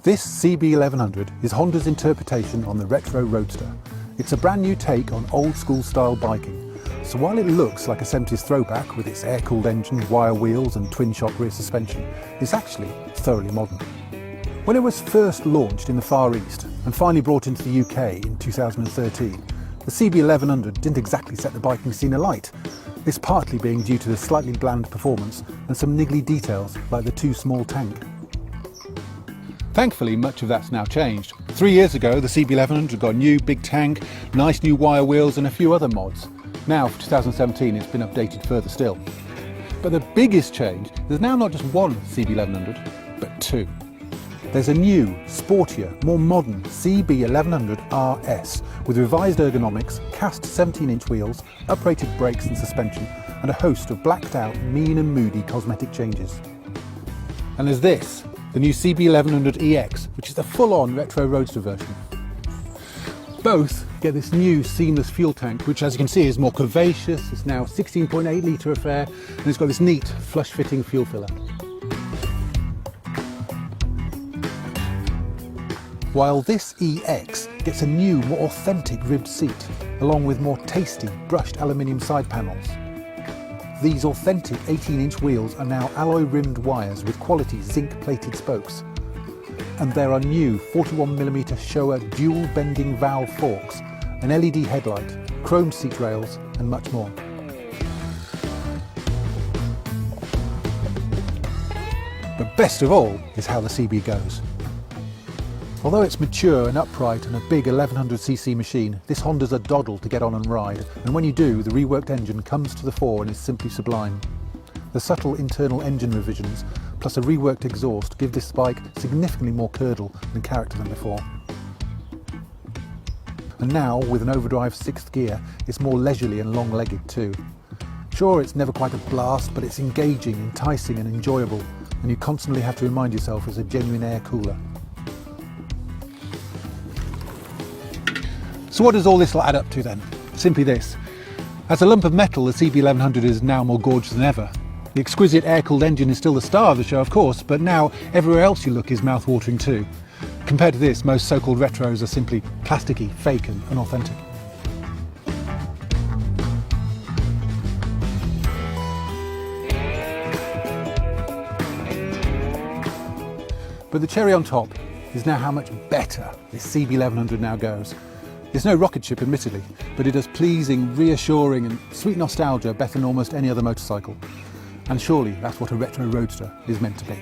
This Cb1100 is Honda's interpretation on the retro roadster. It's a brand new take on old school style biking. So while it looks like a 70s throwback with its air-cooled engine, wire wheels and twin-shock rear suspension, it's actually thoroughly modern. When it was first launched in the Far East and finally brought into the UK in 2013, the Cb1100 didn't exactly set the biking scene alight. This partly being due to the slightly bland performance and some niggly details like the too small tank. Thankfully, much of that's now changed. 3 years ago, the Cb1100 got a new big tank, nice new wire wheels and a few other mods. Now, for 2017, it's been updated further still. But the biggest change, there's now not just one Cb1100, but two. There's a new, sportier, more modern Cb1100 RS with revised ergonomics, cast 17-inch wheels, uprated brakes and suspension, and a host of blacked out, mean and moody cosmetic changes. And there's this, the new Cb1100 EX, which is the full-on retro roadster version. Both get this new seamless fuel tank, which as you can see is more curvaceous. It's now a 16.8 litre affair, and it's got this neat flush-fitting fuel filler. While this EX gets a new, more authentic ribbed seat, along with more tasty brushed aluminium side panels. These authentic 18-inch wheels are now alloy-rimmed wires with quality zinc-plated spokes. And there are new 41mm Showa dual-bending valve forks, an LED headlight, chromed seat rails and much more. But best of all is how the CB goes. Although it's mature and upright and a big 1100cc machine, this Honda's a doddle to get on and ride, and when you do, the reworked engine comes to the fore and is simply sublime. The subtle internal engine revisions, plus a reworked exhaust, give this bike significantly more curdle and character than before. And now, with an overdrive 6th gear, it's more leisurely and long-legged too. Sure, it's never quite a blast, but it's engaging, enticing and enjoyable, and you constantly have to remind yourself it's a genuine air cooler. So what does all this add up to then? Simply this. As a lump of metal, the Cb1100 is now more gorgeous than ever. The exquisite air-cooled engine is still the star of the show, of course, but now everywhere else you look is mouth-watering too. Compared to this, most so-called retros are simply plasticky, fake and unauthentic. But the cherry on top is now how much better this Cb1100 now goes. It's no rocket ship admittedly, but it does pleasing, reassuring and sweet nostalgia better than almost any other motorcycle. And surely that's what a retro roadster is meant to be.